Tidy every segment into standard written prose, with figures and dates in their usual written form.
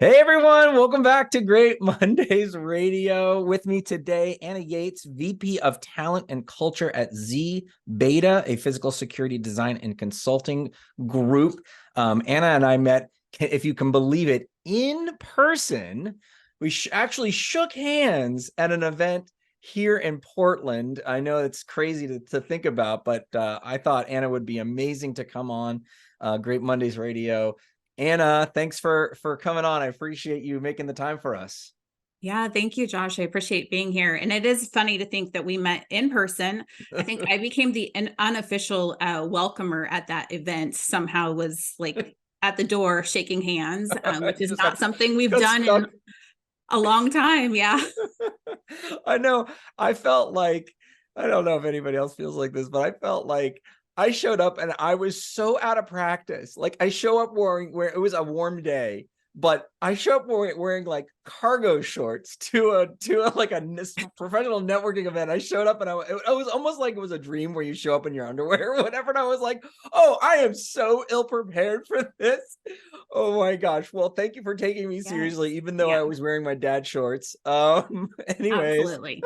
Hey everyone, welcome back to Great Mondays Radio. With me today, Anna Yates, VP of Talent and Culture at ZBeta, a physical security design and consulting group. Anna and I met, if you can believe it, in person. We actually shook hands at an event here in Portland. I know it's crazy to think about, but I thought Anna would be amazing to come on Great Mondays Radio. Anna, thanks for coming on. I appreciate you making the time for us. Yeah, thank you, Josh. I appreciate being here. And it is funny to think that we met in person. I think I became the unofficial welcomer at that event, somehow was like at the door shaking hands, which is not something we've done in a long time. Yeah. I know. I felt like, I don't know if anybody else feels like this, but I felt like I showed up and I was so out of practice. Like I show up wearing where it was a warm day, but I show up wearing like cargo shorts to a like a professional networking event. I showed up and I was almost like it was a dream where you show up in your underwear or whatever. And I was like, oh, I am so ill prepared for this. Oh my gosh. Well, thank you for taking me Yes. seriously, even though I Yeah, was wearing my dad shorts. Anyways. absolutely.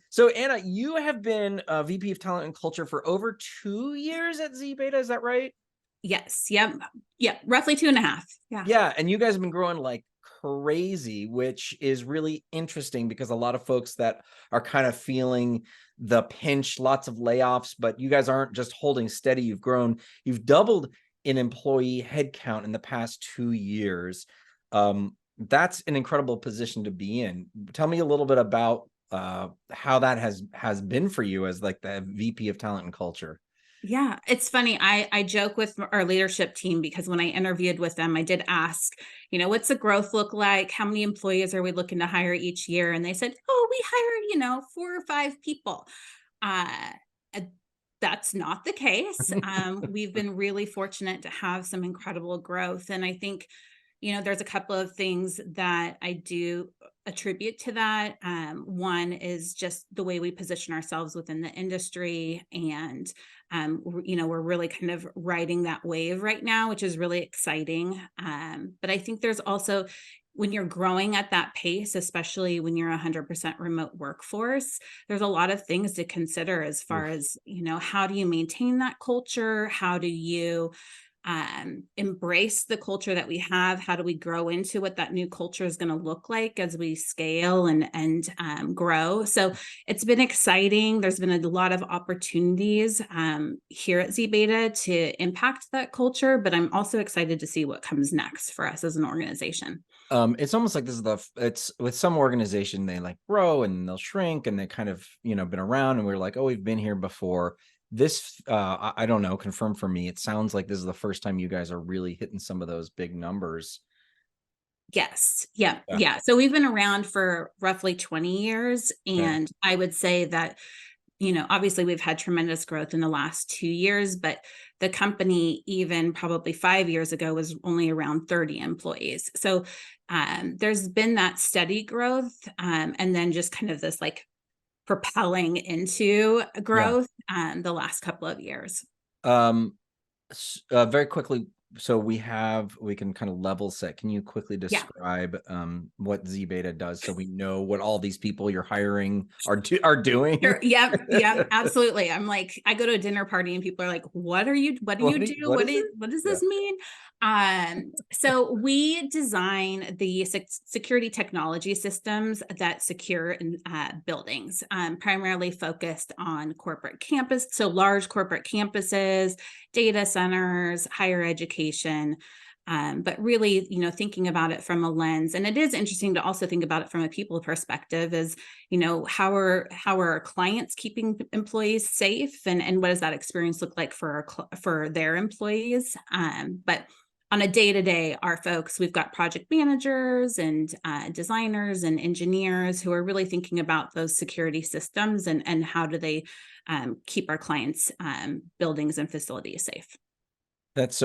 So Anna, you have been VP of Talent and Culture for over 2 years at ZBeta, is that right? Yes. Yep. Yeah. Roughly 2.5. Yeah. Yeah, and you guys have been growing like crazy, which is really interesting because a lot of folks that are kind of feeling the pinch, lots of layoffs, but you guys aren't just holding steady. You've doubled in employee headcount in the past 2 years. That's an incredible position to be in. Tell me a little bit about how that has been for you as like the VP of Talent and Culture. Yeah, it's funny. I joke with our leadership team because when I interviewed with them, I did ask, what's the growth look like? How many employees are we looking to hire each year? And they said, oh, we hire, 4 or 5 people. Uh, uh, that's not the case. We've been really fortunate to have some incredible growth. And I think, there's a couple of things that I do attribute to that. One is just the way we position ourselves within the industry. And, we're really kind of riding that wave right now, which is really exciting. But I think there's also, when you're growing at that pace, especially when you're 100% remote workforce, there's a lot of things to consider as far Oof. as, how do you maintain that culture? How do you embrace the culture that we have? How do we grow into what that new culture is going to look like as we scale and grow? So it's been exciting. There's been a lot of opportunities here at ZBeta to impact that culture, but I'm also excited to see what comes next for us as an organization. It's almost like it's with some organization, they like grow and they'll shrink and they kind of, been around and we're like, oh, we've been here before. This, I don't know, confirm for me. It sounds like this is the first time you guys are really hitting some of those big numbers. Yes. Yeah. Yeah. Yeah. So we've been around for roughly 20 years. Okay. And I would say that, obviously we've had tremendous growth in the last 2 years, but the company, even probably 5 years ago, was only around 30 employees. So there's been that steady growth, and then just kind of this like propelling into Yeah. growth the last couple of years. Um, very quickly, so we can kind of level set. Can you quickly Yeah. describe what ZBeta does so we know what all these people you're hiring are doing? Sure. Yeah, yeah, absolutely. I'm like, I go to a dinner party and people are like, what do you do? What is it? What does Yeah. this mean? So we design the security technology systems that secure in buildings, primarily focused on corporate campus. So large corporate campuses, data centers, higher education. But really, thinking about it from a lens, and it is interesting to also think about it from a people perspective, is how are our clients keeping employees safe, and what does that experience look like for their employees? But on a day-to-day, our folks, we've got project managers and designers and engineers who are really thinking about those security systems and how do they keep our clients' buildings and facilities safe. That's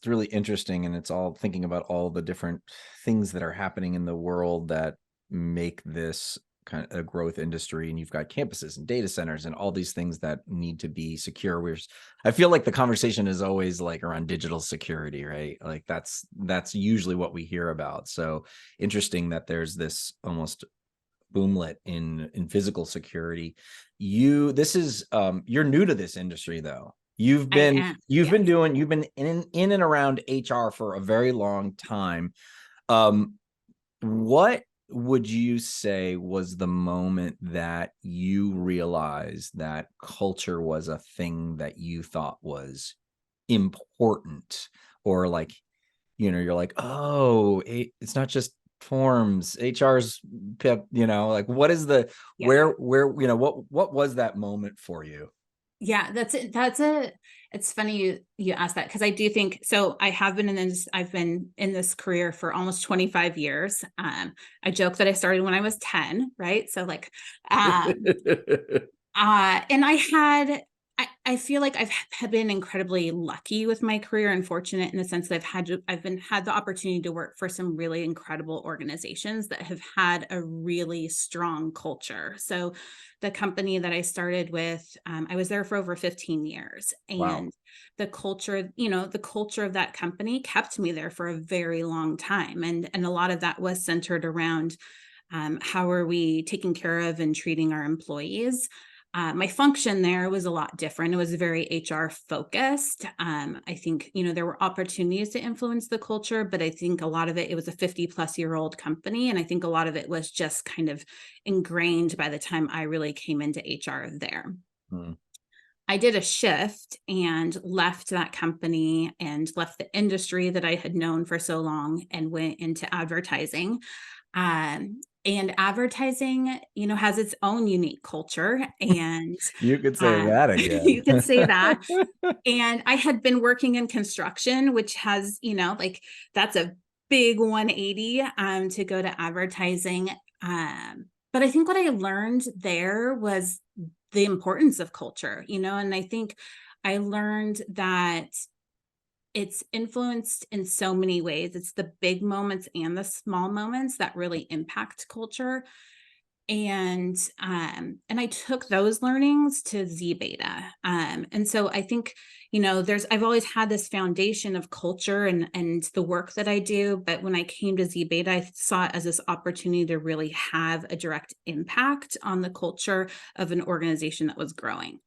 really interesting, and it's all thinking about all the different things that are happening in the world that make this kind of a growth industry, and you've got campuses and data centers and all these things that need to be secure. I feel like the conversation is always like around digital security, right? Like that's usually what we hear about. So interesting that there's this almost boomlet in physical security. You're new to this industry though. You've I been am. you've Yes. been doing you've been in and around HR for a very long time. Um, what would you say was the moment that you realized that culture was a thing that you thought was important, or like, you're like, oh, it's not just forms, HR's pip, like what is the Yeah. where what was that moment for you? Yeah, that's it. It's funny you asked that, because I do think so. I've been in this career for almost 25 years. I joke that I started when I was 10, right? So like, um, and I feel like have been incredibly lucky with my career and fortunate in the sense that had the opportunity to work for some really incredible organizations that have had a really strong culture. So the company that I started with, I was there for over 15 years, Wow. and the culture of that company kept me there for a very long time. And a lot of that was centered around, how are we taking care of and treating our employees. My function there was a lot different. It was very HR focused. I think, there were opportunities to influence the culture, but I think a lot of it was a 50-plus-year-old company. And I think a lot of it was just kind of ingrained by the time I really came into HR there. Hmm. I did a shift and left that company and left the industry that I had known for so long and went into advertising. And advertising, has its own unique culture. And You could say that again. you could say that. And I had been working in construction, which has, like, that's a big 180, to go to advertising. But I think what I learned there was the importance of culture, and I think I learned that it's influenced in so many ways. It's the big moments and the small moments that really impact culture. And I took those learnings to ZBeta. And so I think, I've always had this foundation of culture and the work that I do, but when I came to ZBeta, I saw it as this opportunity to really have a direct impact on the culture of an organization that was growing.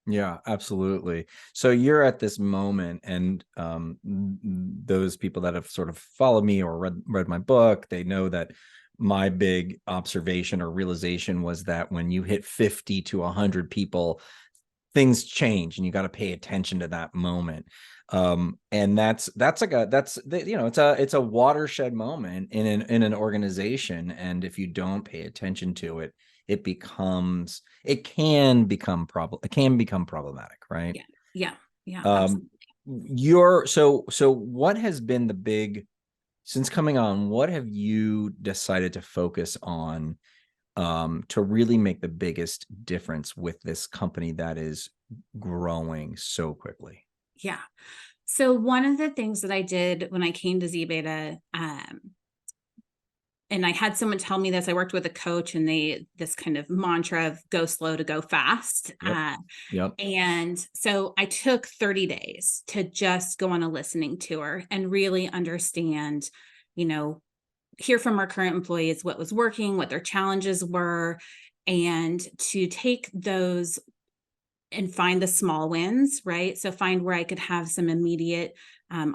Yeah, absolutely. So you're at this moment, and those people that have sort of followed me or read my book, they know that my big observation or realization was that when you hit 50 to 100 people, things change, and you got to pay attention to that moment. And it's a watershed moment in an organization, and if you don't pay attention to it, it can become problematic, right? Yeah. Yeah. Yeah. um Absolutely. so what has been since coming on, what have you decided to focus on, to really make the biggest difference with this company that is growing so quickly? Yeah. So one of the things that I did when I came to ZBeta, and I had someone tell me this. I worked with a coach, and this kind of mantra of go slow to go fast. Yep. Yep. And so I took 30 days to just go on a listening tour and really understand, you know, hear from our current employees what was working, what their challenges were, and to take those and find the small wins, right? So find where I could have some immediate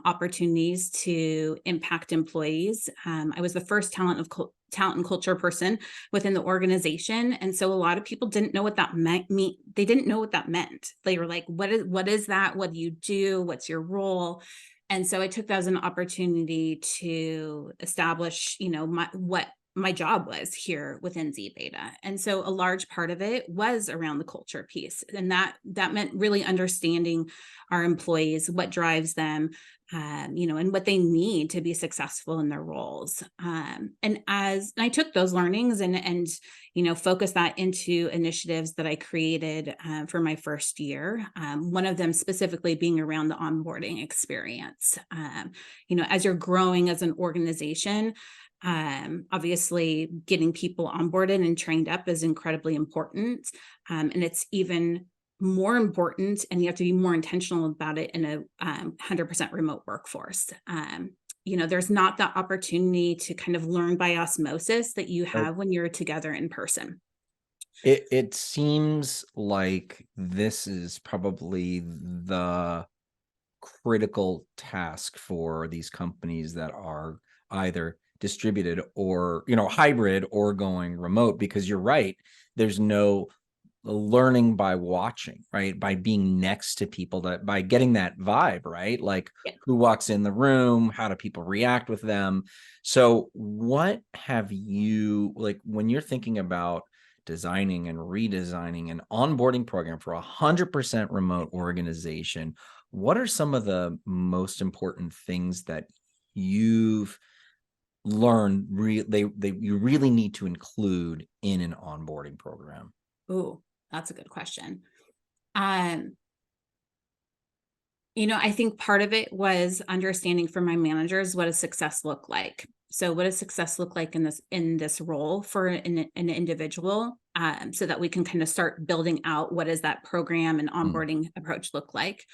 opportunities to impact employees. I was the first talent and culture person within the organization, and so a lot of people didn't know what that meant. They didn't know what that meant. They were like, what is that? What do you do? What's your role?" And so I took that as an opportunity to establish, what my job was here within ZBeta. And so a large part of it was around the culture piece. And that meant really understanding our employees, what drives them, and what they need to be successful in their roles. And I took those learnings and focused that into initiatives that I created for my first year. One of them specifically being around the onboarding experience. As you're growing as an organization, Obviously, getting people onboarded and trained up is incredibly important. And it's even more important, and you have to be more intentional about it in a 100% remote workforce. There's not that opportunity to kind of learn by osmosis that you Right. have when you're together in person. It seems like this is probably the critical task for these companies that are either distributed or, hybrid or going remote, because you're right, there's no learning by watching, right? By being next to people, that by getting that vibe, right? Like Yeah. who walks in the room, how do people react with them? So what have you, like, when you're thinking about designing and redesigning an onboarding program for 100% remote organization, what are some of the most important things that you've learned you really need to include in an onboarding program? Ooh, that's a good question. Um, I think part of it was understanding from my managers what does success look like. So, what does success look like in this role for an individual, so that we can kind of start building out what does that program and Mm, onboarding approach look like.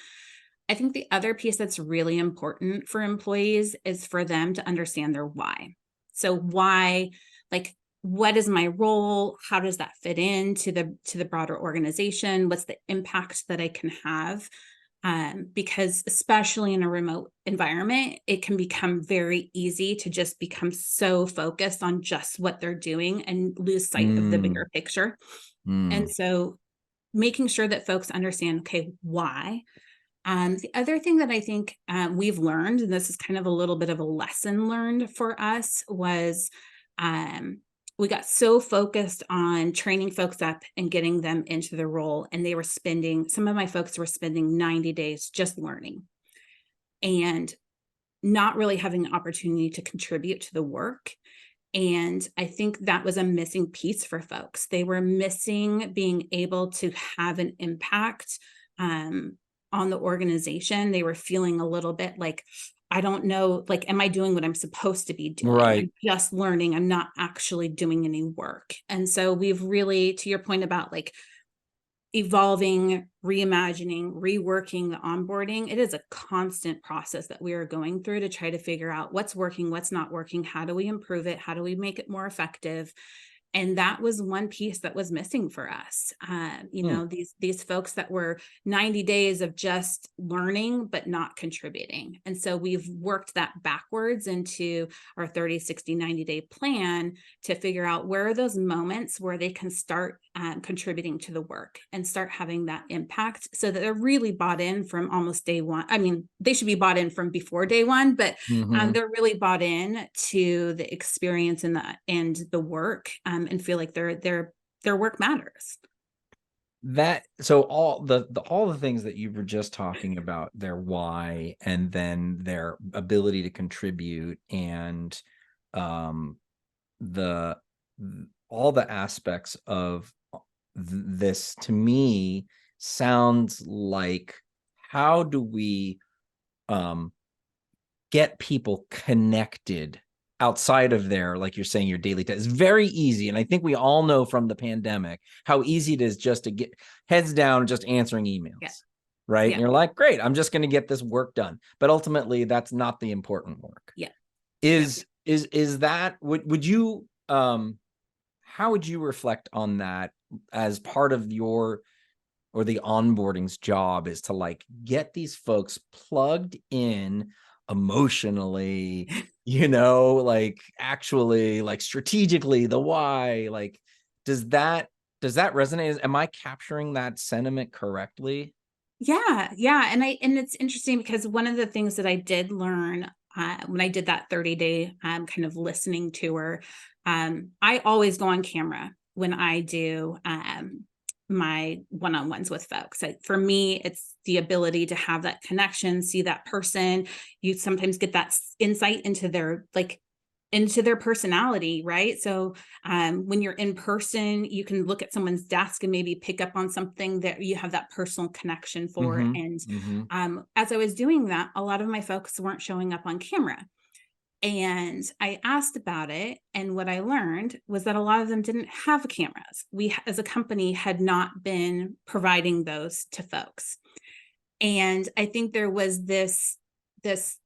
I think the other piece that's really important for employees is for them to understand their why. So why, like, what is my role? How does that fit into the broader organization? What's the impact that I can have? Because especially in a remote environment, it can become very easy to just become so focused on just what they're doing and lose sight of the mm, bigger picture. And mm, so making sure that folks understand, okay, why. The other thing that I think we've learned, and this is kind of a little bit of a lesson learned for us, was um, we got so focused on training folks up and getting them into the role. And some of my folks were spending 90 days just learning and not really having an opportunity to contribute to the work. And I think that was a missing piece for folks. They were missing being able to have an impact um, on the organization. They were feeling a little bit like, I don't know, like, am I doing what I'm supposed to be doing? right. I'm just learning. I'm not actually doing any work. And so we've really, to your point about like evolving, reimagining, reworking the onboarding, it is a constant process that we are going through to try to figure out what's working, what's not working, how do we improve it, how do we make it more effective. And that was one piece that was missing for us. Mm, These folks that were 90 days of just learning but not contributing. And so we've worked that backwards into our 30, 60, 90-day plan to figure out where are those moments where they can start contributing to the work and start having that impact so that they're really bought in from almost day one. I mean, they should be bought in from before day one, but mhm. they're really bought in to the experience and the work, and feel like their work matters. That so all the things that you were just talking about, their why, and then their ability to contribute, and um the all the aspects of this, to me, sounds like, how do we um get people connected outside of their, like you're saying, your daily task? It's very easy, and I think we all know from the pandemic how easy it is just to get heads down just answering Yeah, emails, right? And yeah, you're like, great, I'm just going to get this work done, but ultimately that's not the important work. yeah, yeah. Is that, would you how would you reflect on that as part of your, or the onboarding's job, is to like get these folks plugged in emotionally, like actually, like strategically, the why, like, does that resonate? Am I capturing that sentiment correctly? Yeah, yeah, and it's interesting because one of the things that I did learn, when I did that 30-day, kind of listening tour, I always go on camera when I do, my one-on-ones with folks. Like, for me, it's the ability to have that connection, see that person. You sometimes get that insight into their personality, right? So when you're in person, you can look at someone's desk and maybe pick up on something that you have that personal connection for. Mm-hmm. And Mm-hmm. as I was doing that, a lot of my folks weren't showing up on camera. And I asked about it. And what I learned was that a lot of them didn't have cameras. We, as a company, had not been providing those to folks. And I think there was this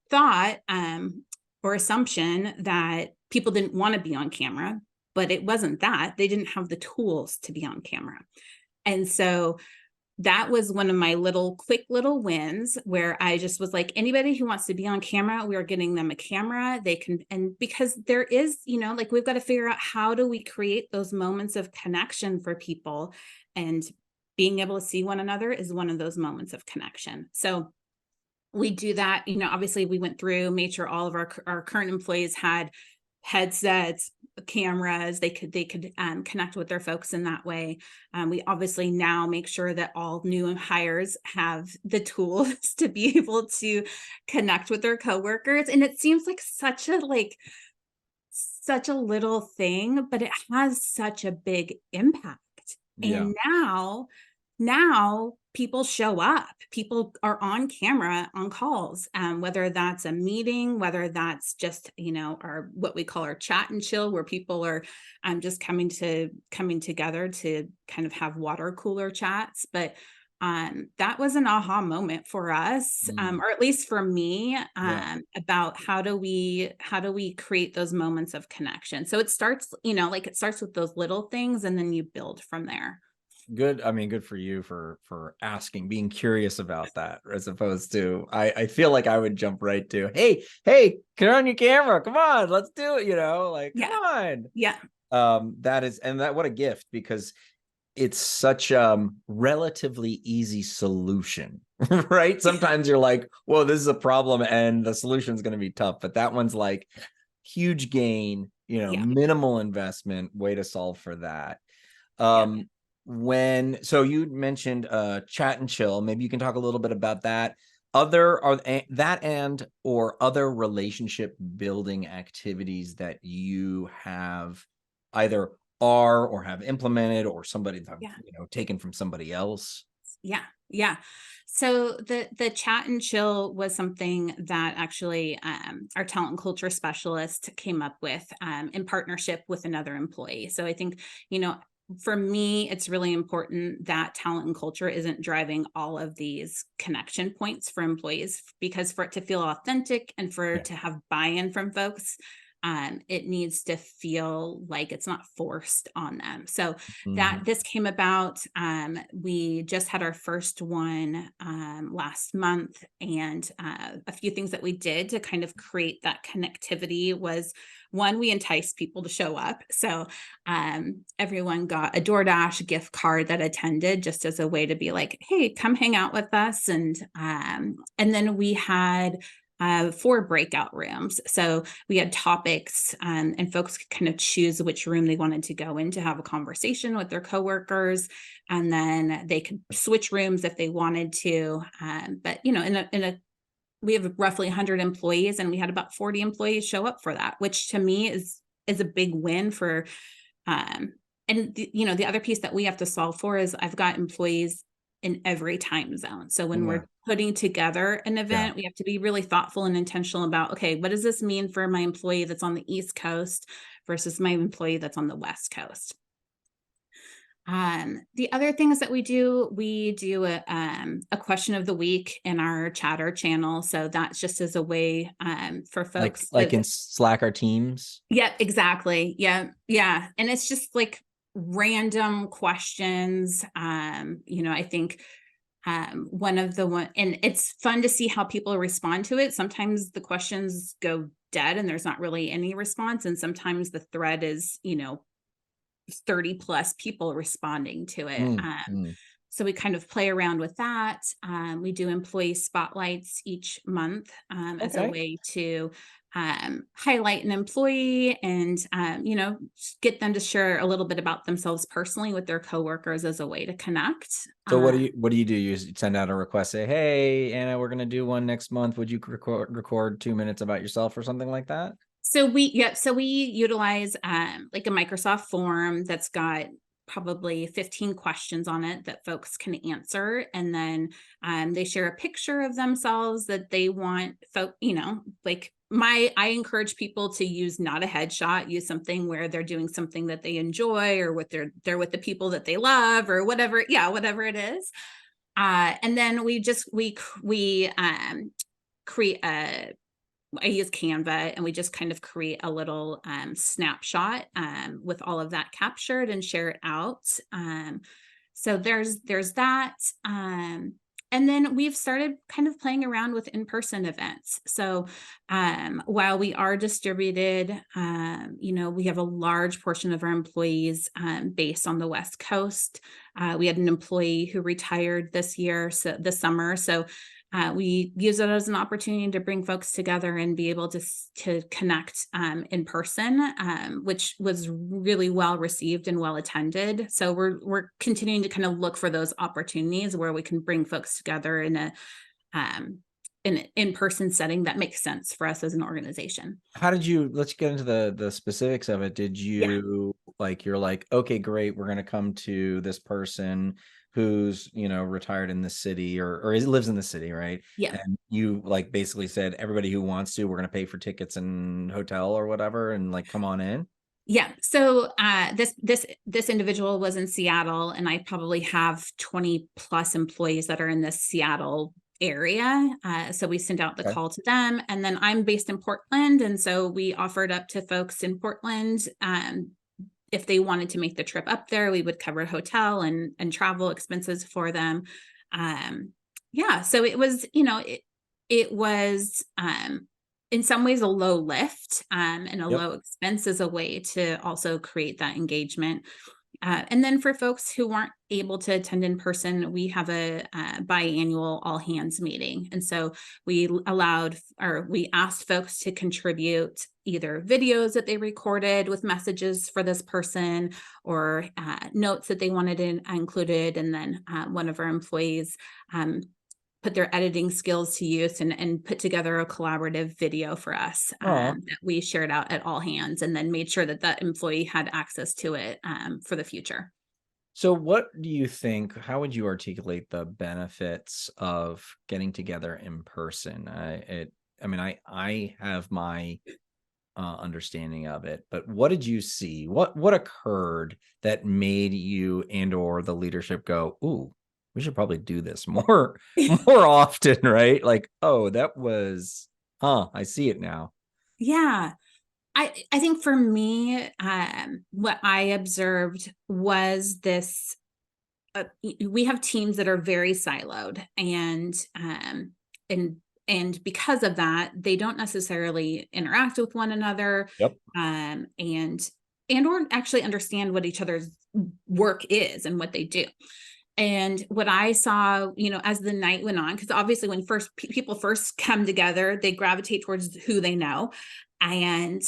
thought or assumption that people didn't want to be on camera, but it wasn't that. They didn't have the tools to be on camera. And so that was one of my quick little wins, where I just was like, anybody who wants to be on camera, we are getting them a camera. They can, and because there is, like, we've got to figure out, how do we create those moments of connection for people, and being able to see one another is one of those moments of connection. So we do that. Obviously we went through, made sure all of our current employees had headsets, cameras. They could connect with their folks in that way. We obviously now make sure that all new hires have the tools to be able to connect with their coworkers. And it seems like such a little thing, but it has such a big impact. Yeah. And now people show up. People are on camera on calls, whether that's a meeting, whether that's just, our, what we call our chat and chill, where people are just coming together to kind of have water cooler chats. But that was an aha moment for us, or at least for me, Yeah. about how do we create those moments of connection. So it starts, it starts with those little things, and then you build from there. Good. I mean, good for you for asking, being curious about that, as opposed to, I feel like I would jump right to, hey, turn on your camera. Come on, let's do it. Like, come Yeah. on. Yeah. That is, and that, what a gift, because it's such relatively easy solution, right? Sometimes you're like, whoa, this is a problem and the solution is going to be tough, but that one's like huge gain, Yeah. minimal investment way to solve for that. Yeah. So you mentioned chat and chill. Maybe you can talk a little bit about that. Or other relationship building activities that you have either are or have implemented, or somebody that Yeah. taken from somebody else. Yeah. Yeah. So the chat and chill was something that actually our talent and culture specialist came up with in partnership with another employee. So I think, for me, it's really important that talent and culture isn't driving all of these connection points for employees, because for it to feel authentic and for Yeah. it to have buy-in from folks, it needs to feel like it's not forced on them. So that this came about, we just had our first one last month, and a few things that we did to kind of create that connectivity was, one, we enticed people to show up. So everyone got a DoorDash gift card that attended, just as a way to be like, hey, come hang out with us. And then we had 4 breakout rooms. So we had topics, and folks could kind of choose which room they wanted to go in to have a conversation with their coworkers. And then they could switch rooms if they wanted to. But, we have roughly 100 employees, and we had about 40 employees show up for that, which to me is a big win for, and the other piece that we have to solve for is, I've got employees in every time zone. So when Yeah. we're putting together an Yeah. event, we have to be really thoughtful and intentional about, okay, what does this mean for my employee that's on the East Coast versus my employee that's on the West Coast? The other things that we do a question of the week in our chatter channel. So that's just as a way for folks Like in Slack or Teams. yeah, exactly. Yeah. Yeah. And it's just like random questions. I think and it's fun to see how people respond to it. Sometimes the questions go dead and there's not really any response. And sometimes the thread is, 30 plus people responding to it. So we kind of play around with that. We do employee spotlights each month as a Okay. way to highlight an employee and, get them to share a little bit about themselves personally with their coworkers as a way to connect. So what do? You send out a request, say, hey, Anna, we're going to do one next month. Would you record 2 minutes about yourself or something like that? So we utilize like a Microsoft form that's got probably 15 questions on it that folks can answer. And then they share a picture of themselves that they want like I encourage people to use not a headshot, use something where they're doing something that they enjoy, or with they're with the people that they love, or whatever. Yeah, whatever it is. And then we create a I use Canva, and we just kind of create a little snapshot with all of that captured and share it out. So there's that. And then we've started kind of playing around with in-person events. So while we are distributed, we have a large portion of our employees based on the West Coast. We had an employee who retired this summer. So we use it as an opportunity to bring folks together and be able to connect in person, which was really well received and well attended. So we're continuing to kind of look for those opportunities where we can bring folks together in an in-person setting that makes sense for us as an organization. How did you, let's get into the specifics of it. Did Yeah. you you're like, okay, great, we're going to come to this person who's, retired in the city, or he lives in the city, right? Yeah. And you basically said, everybody who wants to, we're going to pay for tickets and hotel or whatever, and come on in. Yeah. So this individual was in Seattle, and I probably have 20 plus employees that are in this Seattle area. So we sent out the Okay. call to them, and then I'm based in Portland, and so we offered up to folks in Portland. If they wanted to make the trip up there, we would cover hotel and travel expenses for them. Yeah. So it was in some ways a low lift and a Yep. low expense as a way to also create that engagement. And then for folks who weren't able to attend in person, we have a biannual all hands meeting. And so we asked folks to contribute either videos that they recorded with messages for this person, or notes that they wanted included. And then one of our employees put their editing skills to use and put together a collaborative video for us Oh, that we shared out at all hands, and then made sure that that employee had access to it for the future. so what do you think? How would you articulate the benefits of getting together in person? I have my understanding of it, but what did you see? What occurred that made you and or the leadership go, "Ooh, we should probably do this more more often," right? Like, "Oh, that was, I see it now." Yeah. I think for me, what I observed was this. We have teams that are very siloed, and and because of that, they don't necessarily interact with one another, Yep. and or actually understand what each other's work is and what they do. And what I saw, as the night went on, because obviously when people first come together, they gravitate towards who they know, and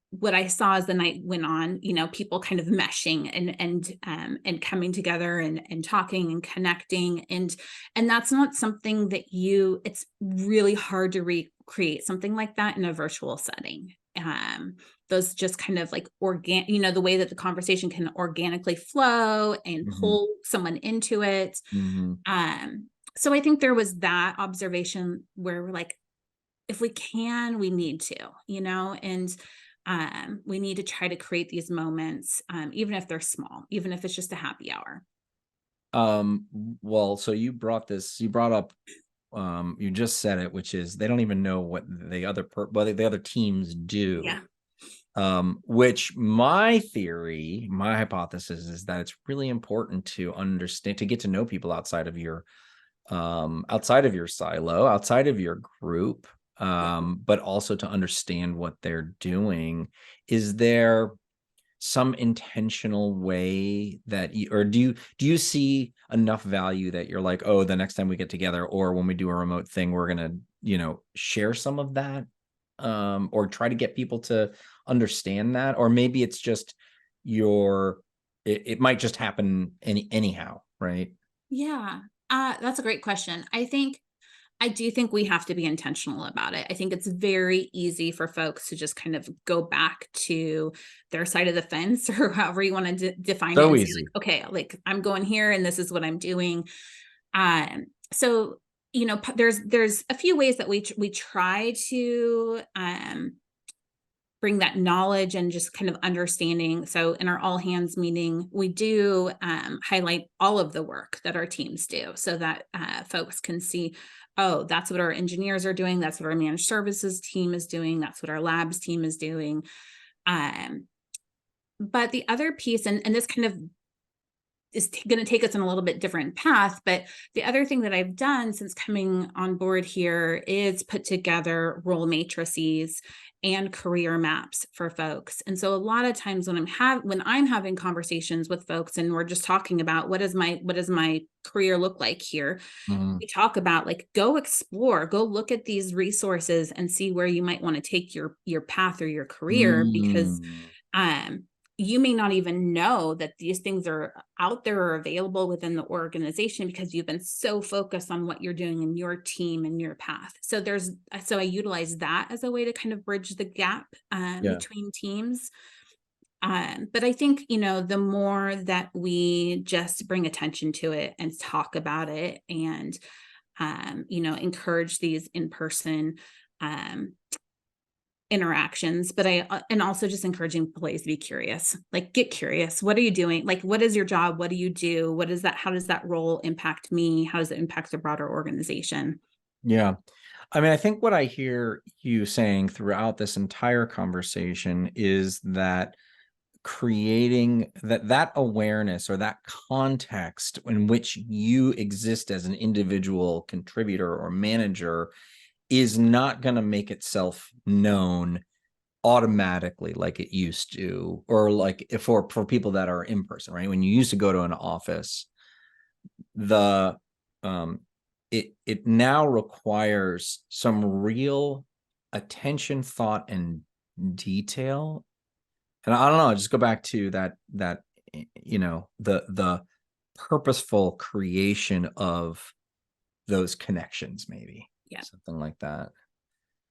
what I saw as the night went on, people kind of meshing and coming together and talking and connecting, and that's not something that it's really hard to recreate something like that in a virtual setting. Those just kind of like the way that the conversation can organically flow and Hmm. pull someone into it. Hmm. So I think there was that observation where we're like, if we can, we need to, and we need to try to create these moments, even if they're small, even if it's just a happy hour. Well, so you brought up, you just said it, which is they don't even know what the other teams do. Yeah. Which my hypothesis is that it's really important to understand, to get to know people outside of your silo, outside of your group, Yeah. but also to understand what they're doing. Is there some intentional way that or do you see enough value that you're like, oh, the next time we get together or when we do a remote thing, we're gonna, share some of that, or try to get people to understand that, or maybe it's just it might just happen anyhow, right? Yeah. That's a great question. I do think we have to be intentional about it. I think it's very easy for folks to just kind of go back to their side of the fence or however you want to define it So and say, easy. like, okay, like I'm going here and this is what I'm doing. So there's a few ways that we try to bring that knowledge and just kind of understanding. So in our all hands meeting, we do highlight all of the work that our teams do so that folks can see, oh, that's what our engineers are doing. That's what our managed services team is doing. That's what our labs team is doing. But the other piece, and this kind of is going to take us in a little bit different path. But the other thing that I've done since coming on board here is put together role matrices and career maps for folks. And so a lot of times when I'm having conversations with folks and we're just talking about what does my career look like here, Mhm. we talk about like, go explore, go look at these resources and see where you might want to take your path or your career, because Mm. um you may not even know that these things are out there or available within the organization because you've been so focused on what you're doing in your team and your path. So I utilize that as a way to kind of bridge the gap Yeah. between teams. But I think, the more that we just bring attention to it and talk about it and, encourage these in-person um, interactions, but and also just encouraging employees to be curious, like get curious. What are you doing? Like, what is your job? What do you do? What is that? How does that role impact me? How does it impact the broader organization? Yeah. I mean, I think what I hear you saying throughout this entire conversation is that creating that awareness or that context in which you exist as an individual contributor or manager is not going to make itself known automatically like it used to, or like if for people that are in person, right? When you used to go to an office, the um it now requires some real attention, thought, and detail. And I don't know, just go back to that the purposeful creation of those connections, maybe Yeah. something like that.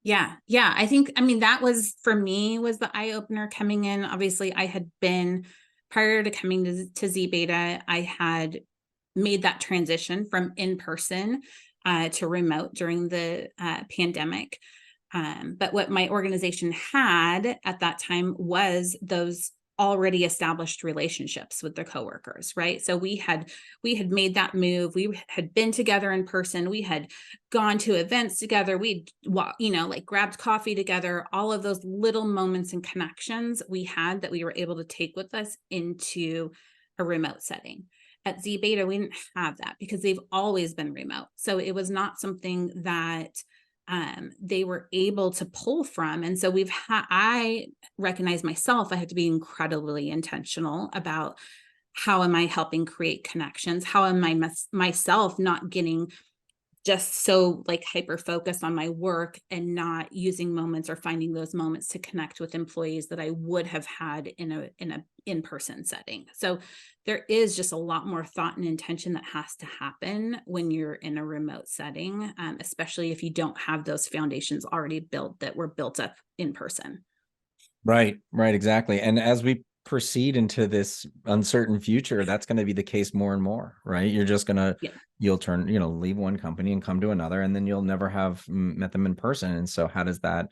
Yeah. Yeah. I mean, that was for me was the eye opener coming in. Obviously, I had been prior to coming to ZBeta, I had made that transition from in person to remote during the pandemic. But what my organization had at that time was those already established relationships with the coworkers, right? So we had made that move. We had been together in person. We had gone to events together. We like grabbed coffee together. All of those little moments and connections we had that we were able to take with us into a remote setting. At ZBeta, we didn't have that because they've always been remote. So it was not something that they were able to pull from. And so I recognize myself, I have to be incredibly intentional about how am I helping create connections? How am I myself not getting just so like hyper focused on my work and not using moments or finding those moments to connect with employees that I would have had in a in-person setting. So there is just a lot more thought and intention that has to happen when you're in a remote setting, especially if you don't have those foundations already built that were built up in person. Right, right, exactly. And as we proceed into this uncertain future, that's going to be the case more and more, right? You're just going to, Yeah. you'll turn, leave one company and come to another, and then you'll never have met them in person. And so how does that,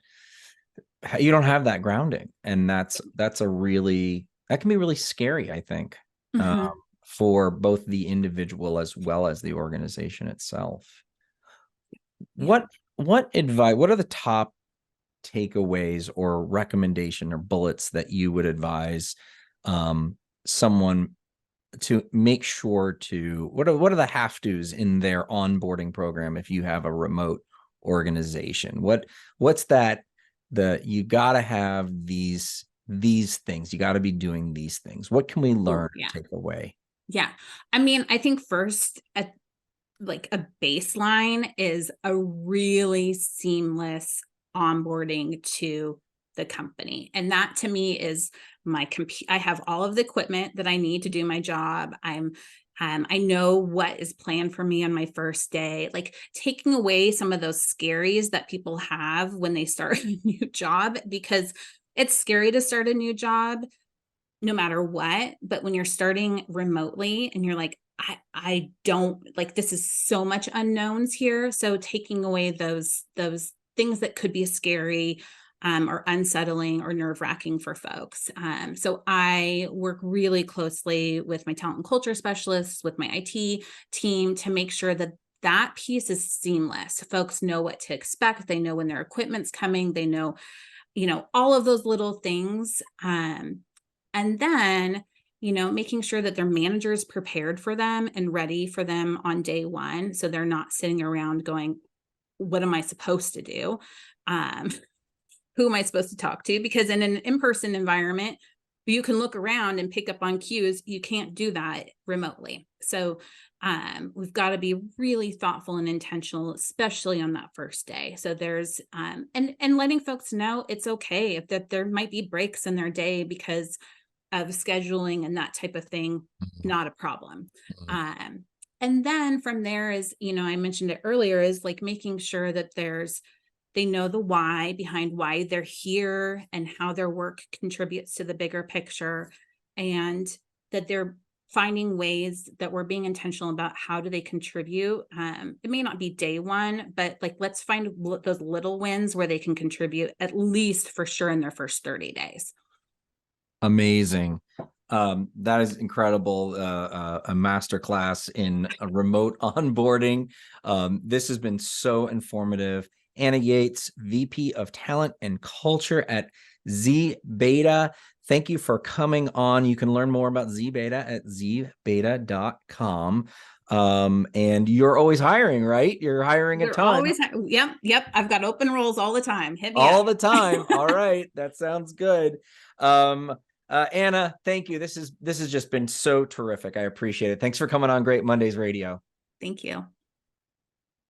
you don't have that grounding. And that can be really scary, I think, Mhm. for both the individual as well as the organization itself. Yeah. What are the top takeaways or recommendation or bullets that you would advise someone to make sure to what are the have tos in their onboarding program if you have a remote organization? What's that you got to have these things, you got to be doing these things. What can we learn Oh, or yeah. take away? Yeah. I mean, I think first like a baseline is a really seamless onboarding to the company. And that to me is I have all of the equipment that I need to do my job. I know what is planned for me on my first day, like taking away some of those scaries that people have when they start a new job, because it's scary to start a new job no matter what. But when you're starting remotely and you're like, I don't like, this is so much unknowns here. So taking away those things that could be scary, or unsettling or nerve wracking for folks. So I work really closely with my talent and culture specialists, with my IT team to make sure that that piece is seamless. Folks know what to expect. They know when their equipment's coming. They know, all of those little things. And then, making sure that their manager is prepared for them and ready for them on day one. So they're not sitting around going, what am I supposed to do? Um, who am I supposed to talk to? Because in an in-person environment, you can look around and pick up on cues. You can't do that remotely. So we've got to be really thoughtful and intentional, especially on that first day. So there's and letting folks know it's okay if that there might be breaks in their day because of scheduling and that type of thing, not a problem. Um, and then from there is, I mentioned it earlier, is like making sure that they know the why behind why they're here and how their work contributes to the bigger picture, and that they're finding ways that we're being intentional about how do they contribute. It may not be day one, but like, let's find those little wins where they can contribute at least for sure in their first 30 days. Amazing. That is incredible. A masterclass in a remote onboarding. This has been so informative. Anna Yates, VP of Talent and Culture at ZBeta. Thank you for coming on. You can learn more about ZBeta at zbeta.com. And you're always hiring, right? You're hiring a They're ton. always, yep. I've got open roles all the time. Hit me All up. the time. All right. That sounds good. Anna, thank you. This has just been so terrific. I appreciate it. Thanks for coming on Great Mondays Radio. Thank you.